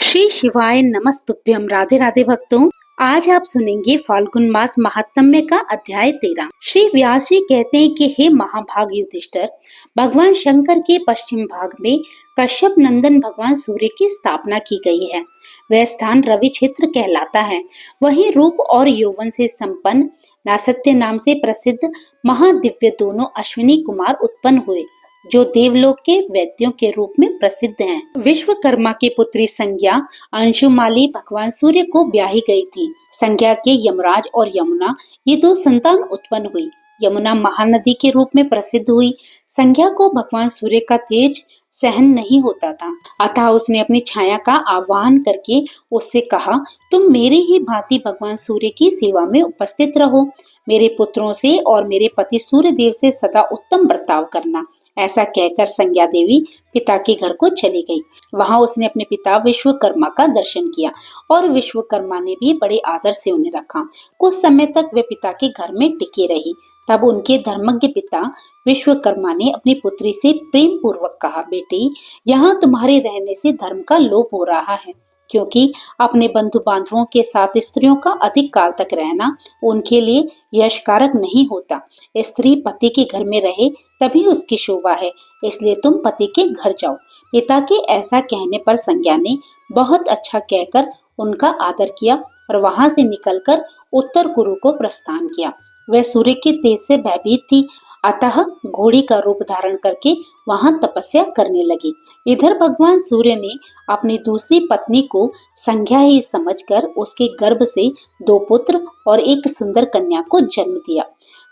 श्री शिवाय नमस्तुभ्यम। राधे राधे भक्तों, आज आप सुनेंगे फाल्गुन मास महात्म्य का अध्याय 13। श्री व्यास जी कहते हैं कि हे महाभाग युधिष्ठिर, भगवान शंकर के पश्चिम भाग में कश्यप नंदन भगवान सूर्य की स्थापना की गई है। वह स्थान रवि क्षेत्र कहलाता है। वहीं रूप और यौवन से संपन्न नासत्य नाम से प्रसिद्ध महादिव्य दोनों अश्विनी कुमार उत्पन्न हुए, जो देवलोक के वैद्यों के रूप में प्रसिद्ध हैं। विश्वकर्मा की पुत्री संज्ञा अंशुमाली भगवान सूर्य को ब्याही गई थी। संज्ञा के यमराज और यमुना, ये दो संतान उत्पन्न हुई। यमुना महानदी के रूप में प्रसिद्ध हुई। संज्ञा को भगवान सूर्य का तेज सहन नहीं होता था, अतः उसने अपनी छाया का आह्वान करके उससे कहा, तुम मेरे ही भांति भगवान सूर्य की सेवा में उपस्थित रहो। मेरे पुत्रों से और मेरे पति सूर्य देव से सदा उत्तम बर्ताव करना। ऐसा कहकर संज्ञा देवी पिता के घर को चली गई। वहां उसने अपने पिता विश्वकर्मा का दर्शन किया और विश्वकर्मा ने भी बड़े आदर से उन्हें रखा। कुछ समय तक वे पिता के घर में टिकी रही। तब उनके धर्मज्ञ पिता विश्वकर्मा ने अपनी पुत्री से प्रेम पूर्वक कहा, बेटी, यहाँ तुम्हारे रहने से धर्म का लोप हो रहा है, क्योंकि अपने बंधु बांधवों के साथ स्त्रियों का अधिक काल तक रहना उनके लिए यशकारक नहीं होता। स्त्री पति के घर में रहे तभी उसकी शोभा है, इसलिए तुम पति के घर जाओ। पिता के ऐसा कहने पर संज्ञा ने बहुत अच्छा कहकर उनका आदर किया और वहां से निकलकर उत्तर कुरु को प्रस्थान किया। वह सूर्य के तेज से भयभीत थी, अतः घोड़ी का रूप धारण करके वहां तपस्या करने लगी। इधर भगवान सूर्य ने अपनी दूसरी पत्नी को संज्ञा ही समझकर उसके गर्भ से 2 पुत्र और एक सुंदर कन्या को जन्म दिया।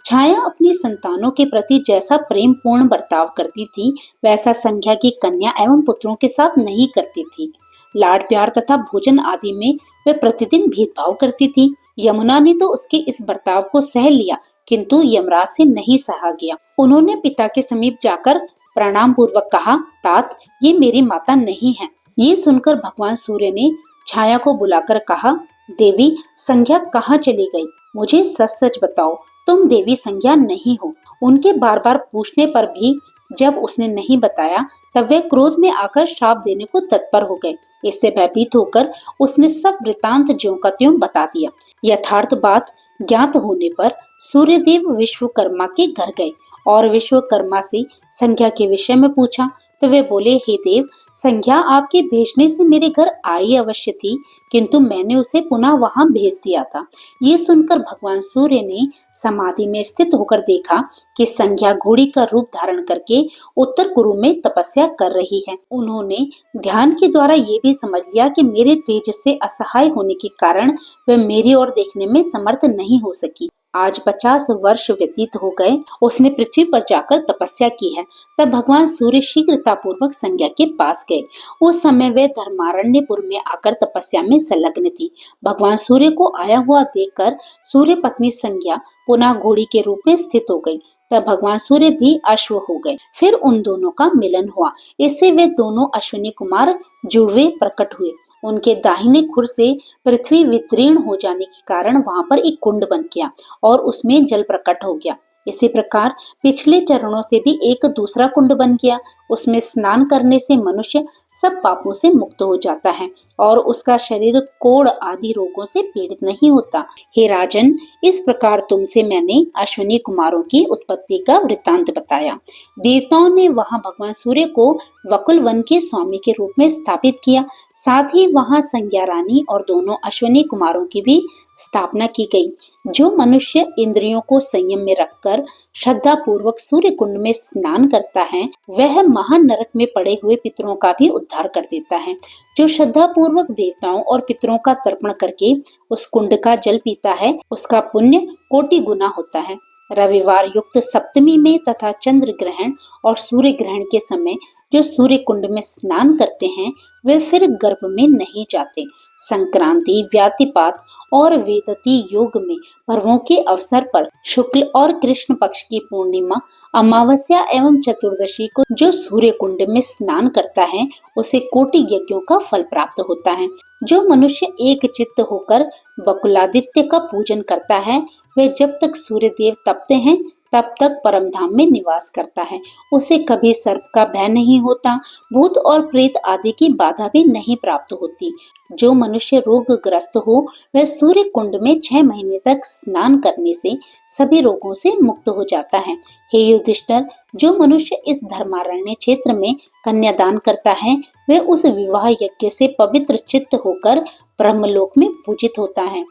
छाया अपनी संतानों के प्रति जैसा प्रेम पूर्ण बर्ताव करती थी, वैसा संज्ञा की कन्या एवं पुत्रों के साथ नहीं करती थी। लाड प्यार तथा भोजन आदि में वे प्रतिदिन भेदभाव करती थी। यमुना ने तो उसके इस बर्ताव को सह लिया, किंतु यमराज से नहीं सहा गया। उन्होंने पिता के समीप जाकर प्रणाम पूर्वक कहा, तात, ये मेरी माता नहीं है। ये सुनकर भगवान सूर्य ने छाया को बुलाकर कहा, देवी संज्ञा कहाँ चली गई? मुझे सच सच बताओ, तुम देवी संज्ञा नहीं हो। उनके बार बार पूछने पर भी जब उसने नहीं बताया, तब वे क्रोध में आकर श्राप देने को तत्पर हो गए। इससे भयभीत होकर उसने सब वृतांत ज्यों का त्यों बता दिया। यथार्थ बात ज्ञात होने पर सूर्यदेव विश्वकर्मा के घर गए और विश्वकर्मा से संज्ञा के विषय में पूछा, तो वे बोले, हे देव, संज्ञा आपके भेजने से मेरे घर आई अवश्य थी, किंतु मैंने उसे पुनः वहां भेज दिया था। ये सुनकर भगवान सूर्य ने समाधि में स्थित होकर देखा कि संज्ञा घोड़ी का रूप धारण करके उत्तर कुरु में तपस्या कर रही है। उन्होंने ध्यान के द्वारा ये भी समझ लिया कि मेरे तेज से असहाय होने के कारण वह मेरी ओर देखने में समर्थ नहीं हो सकी। आज 50 वर्ष व्यतीत हो गए, उसने पृथ्वी पर जाकर तपस्या की है। तब भगवान सूर्य शीघ्रता पूर्वक संज्ञा के पास गए। उस समय वे धर्मारण्यपुर में आकर तपस्या में संलग्न थी। भगवान सूर्य को आया हुआ देखकर सूर्य पत्नी संज्ञा पुनः घोड़ी के रूप में स्थित हो गई। तब भगवान सूर्य भी अश्व हो गए। फिर उन दोनों का मिलन हुआ। इससे वे दोनों अश्विनी कुमार जुड़वे प्रकट हुए। उनके दाहिने खुर से पृथ्वी वितीर्ण हो जाने के कारण वहां पर एक कुंड बन गया और उसमें जल प्रकट हो गया। इसी प्रकार पिछले चरणों से भी एक दूसरा कुंड बन गया। उसमें स्नान करने से मनुष्य सब पापों से मुक्त हो जाता है और उसका शरीर कोढ़ आदि रोगों से पीड़ित नहीं होता। हे राजन, इस प्रकार तुमसे मैंने अश्विनी कुमारों की उत्पत्ति का वृत्तांत बताया। देवताओं ने वहां भगवान सूर्य को वकुल वन के स्वामी के रूप में स्थापित किया। साथ ही वहां संज्ञा रानी और दोनों अश्विनी कुमारों की भी स्थापना की गई। जो मनुष्य इंद्रियों को संयम में रखकर श्रद्धा पूर्वक सूर्य कुंड में स्नान करता है, वह महान नरक में पड़े हुए पितरों का भी उद्धार कर देता है। जो श्रद्धा पूर्वक देवताओं और पितरों का तर्पण करके उस कुंड का जल पीता है, उसका पुण्य कोटि गुना होता है। रविवार युक्त सप्तमी में तथा चंद्र ग्रहण और सूर्य ग्रहण के समय जो सूर्य कुंड में स्नान करते हैं, वे फिर गर्भ में नहीं जाते। संक्रांति, व्यातिपात और वेदती योग में पर्वों के अवसर पर शुक्ल और कृष्ण पक्ष की पूर्णिमा, अमावस्या एवं चतुर्दशी को जो सूर्य कुंड में स्नान करता है, उसे कोटि यज्ञों का फल प्राप्त होता है। जो मनुष्य एक चित्त होकर बकुलादित्य का पूजन करता है, वे जब तक सूर्य देव तपते हैं तब तक परमधाम में निवास करता है। उसे कभी सर्प का भय नहीं होता, भूत और प्रेत आदि की बाधा भी नहीं प्राप्त होती। जो मनुष्य रोगग्रस्त हो वह सूर्य कुंड में 6 महीने तक स्नान करने से सभी रोगों से मुक्त हो जाता है। हे युधिष्ठिर, जो मनुष्य इस धर्मारण्य क्षेत्र में कन्यादान करता है वह उस विवाह यज्ञ से पवित्र चित्त होकर ब्रह्मलोक में पूजित होता है।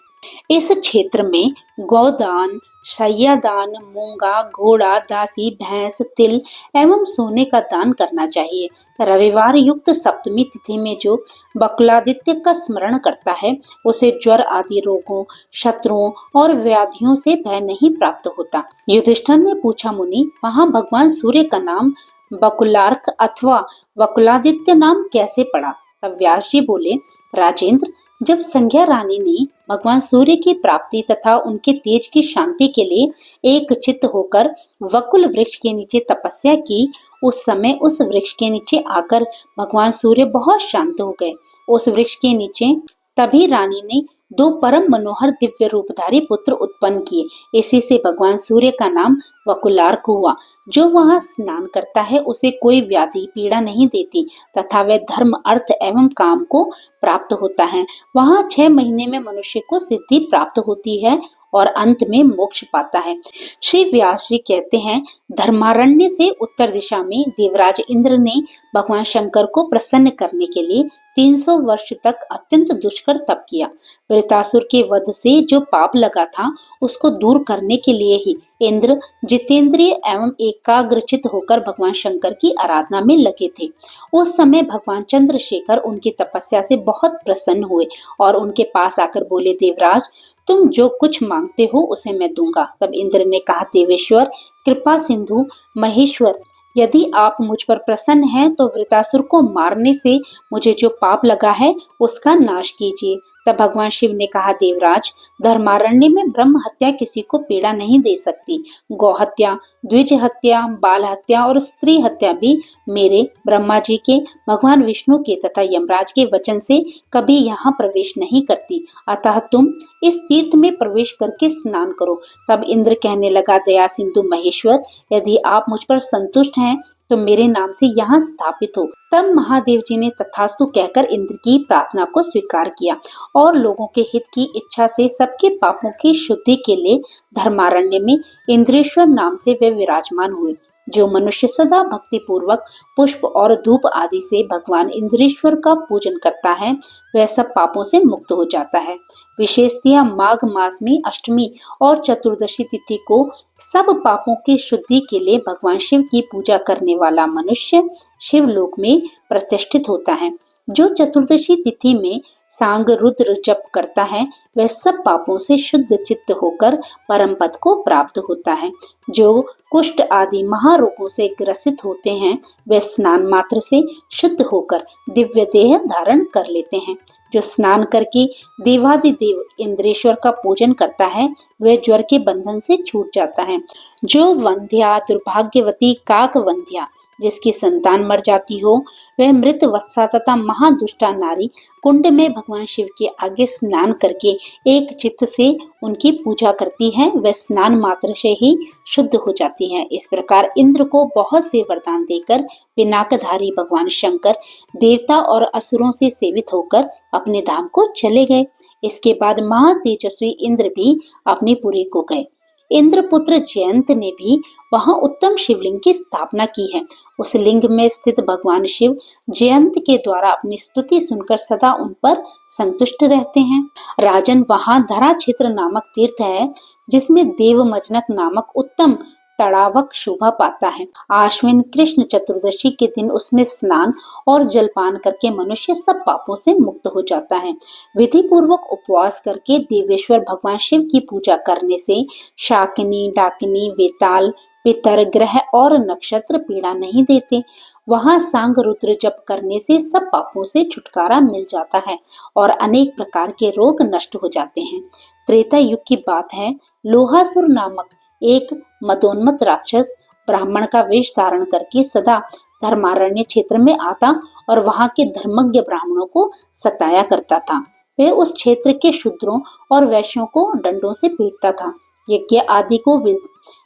इस क्षेत्र में गौदान, शय्यादान, मूंगा, घोड़ा, दासी, भैंस, तिल एवं सोने का दान करना चाहिए। रविवार युक्त सप्तमी तिथि में जो बकुलादित्य का स्मरण करता है उसे ज्वर आदि रोगों, शत्रुओं और व्याधियों से भय नहीं प्राप्त होता। युधिष्ठिर ने पूछा, मुनि, वहाँ भगवान सूर्य का नाम बकुलार्क अथवा बकुलादित्य नाम कैसे पड़ा? तब व्यास जी बोले, राजेंद्र, जब संज्ञा रानी ने भगवान सूर्य की प्राप्ति तथा उनके तेज की शांति के लिए एक चित्त होकर वकुल वृक्ष के नीचे तपस्या की, उस समय उस वृक्ष के नीचे आकर भगवान सूर्य बहुत शांत हो गए। उस वृक्ष के नीचे तभी रानी ने 2 परम मनोहर दिव्य रूपधारी पुत्र उत्पन्न किए। इसी से भगवान सूर्य का नाम वकुलार्क हुआ। जो वहाँ स्नान करता है उसे कोई व्याधि पीड़ा नहीं देती तथा वह धर्म, अर्थ एवं काम को प्राप्त होता है। वहाँ 6 महीने में मनुष्य को सिद्धि प्राप्त होती है और अंत में मोक्ष पाता है। श्री व्यास जी कहते हैं, धर्मारण्य से उत्तर दिशा में देवराज इंद्र ने भगवान शंकर को प्रसन्न करने के लिए 300 वर्ष तक अत्यंत दुष्कर तप किया। वृतासुर के वध से जो पाप लगा था उसको दूर करने के लिए ही इंद्र जितेंद्रिय एवं एकाग्रचित होकर भगवान शंकर की आराधना में लगे थे। उस समय भगवान चंद्रशेखर उनकी तपस्या से बहुत प्रसन्न हुए और उनके पास आकर बोले, देवराज, तुम जो कुछ मांगते हो उसे मैं दूंगा। तब इंद्र ने कहा, देवेश्वर, कृपा सिंधु महेश्वर, यदि आप मुझ पर प्रसन्न हैं तो वृतासुर को मारने से मुझे जो पाप लगा है उसका नाश कीजिए। तब भगवान शिव ने कहा, देवराज, धर्मारण्य में ब्रह्म हत्या किसी को पीड़ा नहीं दे सकती। गौ हत्या, द्विज हत्या, बाल हत्या और स्त्री हत्या भी मेरे, ब्रह्मा जी के, भगवान विष्णु के तथा यमराज के वचन से कभी यहाँ प्रवेश नहीं करती। अतः तुम इस तीर्थ में प्रवेश करके स्नान करो। तब इंद्र कहने लगा, दया सिंधु महेश्वर, यदि आप मुझ पर संतुष्ट हैं तो मेरे नाम से यहाँ स्थापित हो। तब महादेव जी ने तथास्तु कहकर इंद्र की प्रार्थना को स्वीकार किया और लोगों के हित की इच्छा से सबके पापों की शुद्धि के लिए धर्मारण्य में इंद्रेश्वर नाम से वे विराजमान हुए। जो मनुष्य सदा भक्ति पूर्वक पुष्प और धूप आदि से भगवान इंद्रेश्वर का पूजन करता है वह सब पापों से मुक्त हो जाता है। विशेषतया माघ मास में अष्टमी और चतुर्दशी तिथि को सब पापों की शुद्धि के लिए भगवान शिव की पूजा करने वाला मनुष्य शिवलोक में प्रतिष्ठित होता है। जो चतुर्दशी तिथि में सांग रुद्र जप करता है वह सब पापों से शुद्ध चित्त होकर परम पद को प्राप्त होता है। जो कुष्ठ आदि महारोगों से ग्रसित होते हैं वे स्नान मात्र से शुद्ध होकर दिव्य देह धारण कर लेते हैं। जो स्नान करके देवादिदेव इंद्रेश्वर का पूजन करता है वह ज्वर के बंधन से छूट जाता है। जो वंध्या, दुर्भाग्यवती, काक वंध्या, जिसकी संतान मर जाती हो, वह मृत वत्सा तथा महादुष्टा नारी कुंड में भगवान शिव के आगे स्नान करके एक चित्त से उनकी पूजा करती है, वह स्नान मात्र से ही शुद्ध हो जाती है। इस प्रकार इंद्र को बहुत से वरदान देकर पिनाकधारी भगवान शंकर देवता और असुरों से सेवित होकर अपने धाम को चले गए। इसके बाद महातेजस्वी इंद्र भी अपनी पुरी को गए। इंद्रपुत्र जयंत ने भी वहां उत्तम शिवलिंग की स्थापना की है। उस लिंग में स्थित भगवान शिव जयंत के द्वारा अपनी स्तुति सुनकर सदा उन पर संतुष्ट रहते हैं। राजन, वहां धरा क्षेत्र नामक तीर्थ है जिसमें देवमजनक नामक उत्तम तड़ावक शोभा पाता है। आश्विन कृष्ण चतुर्दशी के दिन उसमें स्नान और जलपान करके मनुष्य सब पापों से मुक्त हो जाता है। विधि पूर्वक उपवास करके देवेश्वर भगवान शिव की पूजा करने से शाकिनी, डाकिनी, वेताल, पितर, ग्रह और नक्षत्र पीड़ा नहीं देते। वहां सांग रुद्र जप करने से सब पापों से छुटकारा मिल जाता है और अनेक प्रकार के रोग नष्ट हो जाते हैं। त्रेता युग की बात है। लोहासुर नामक एक मदोन्मत्त राक्षस ब्राह्मण का वेश धारण करके सदा धर्मारण्य क्षेत्र में आता और वहां के धर्मज्ञ ब्राह्मणों को सताया करता था। वह उस क्षेत्र के शूद्रों और वैश्यों को डंडों से पीटता था। यज्ञ आदि को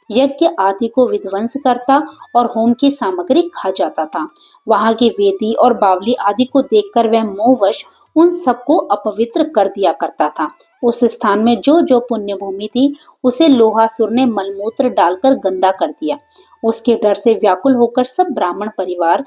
यज्ञ आदि को विध्वंस करता और होम की सामग्री खा जाता था। वहां की वेदी और बावली आदि को देखकर वह मोहवश उन सबको अपवित्र कर दिया करता था। उस स्थान में जो जो पुण्य भूमि थी उसे लोहासुर ने मलमूत्र डालकर गंदा कर दिया। उसके डर से व्याकुल होकर सब ब्राह्मण परिवार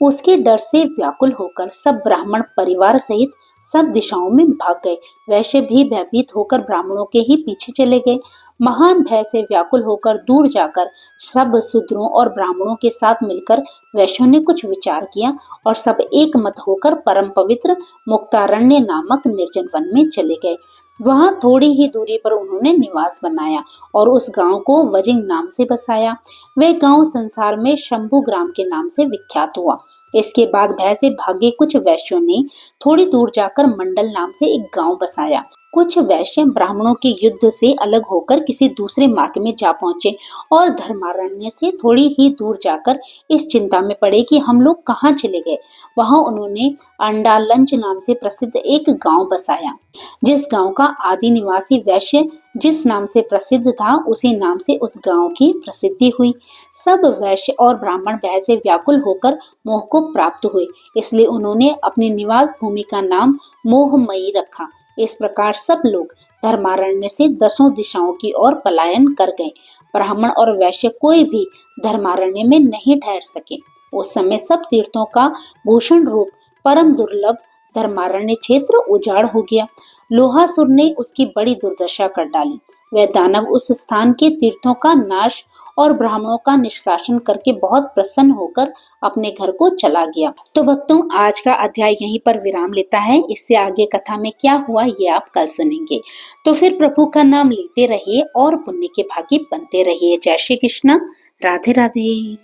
उसके डर से व्याकुल होकर सब ब्राह्मण परिवार सहित सब दिशाओं में भाग गए। वैश्य भी भयभीत होकर ब्राह्मणों के ही पीछे चले गए। महान भय से व्याकुल होकर दूर जाकर सब शूद्रों और ब्राह्मणों के साथ मिलकर वैश्यों ने कुछ विचार किया और सब एक मत होकर परम पवित्र मुक्तारण्य नामक निर्जन वन में चले गए। वहां थोड़ी ही दूरी पर उन्होंने निवास बनाया और उस गांव को वजिंग नाम से बसाया। वह गांव संसार में शंभु ग्राम के नाम से विख्यात हुआ। इसके बाद भय से भागे कुछ वैश्यों ने थोड़ी दूर जाकर मंडल नाम से एक गांव बसाया। कुछ वैश्य ब्राह्मणों के युद्ध से अलग होकर किसी दूसरे मार्ग में जा पहुंचे और धर्मारण्य से थोड़ी ही दूर जाकर इस चिंता में पड़े कि हम लोग कहाँ चले गए। वहां उन्होंने अंडालंच नाम से प्रसिद्ध एक गांव बसाया। जिस गांव का आदि निवासी वैश्य जिस नाम से प्रसिद्ध था उसी नाम से उस गांव की प्रसिद्धि हुई। सब वैश्य और ब्राह्मण भय से व्याकुल होकर मोह को प्राप्त हुए, इसलिए उन्होंने अपनी निवास भूमि का नाम मोहमयी रखा। इस प्रकार सब लोग धर्मारण्य से दसों दिशाओं की ओर पलायन कर गए। ब्राह्मण और वैश्य कोई भी धर्मारण्य में नहीं ठहर सके। उस समय सब तीर्थों का भूषण रूप परम दुर्लभ धर्मारण्य क्षेत्र उजाड़ हो गया। लोहासुर ने उसकी बड़ी दुर्दशा कर डाली। वह दानव उस स्थान के तीर्थों का नाश और ब्राह्मणों का निष्कासन करके बहुत प्रसन्न होकर अपने घर को चला गया। तो भक्तों, आज का अध्याय यहीं पर विराम लेता है। इससे आगे कथा में क्या हुआ ये आप कल सुनेंगे। तो फिर प्रभु का नाम लेते रहिए और पुण्य के भागी बनते रहिए। जय श्री कृष्ण। राधे राधे।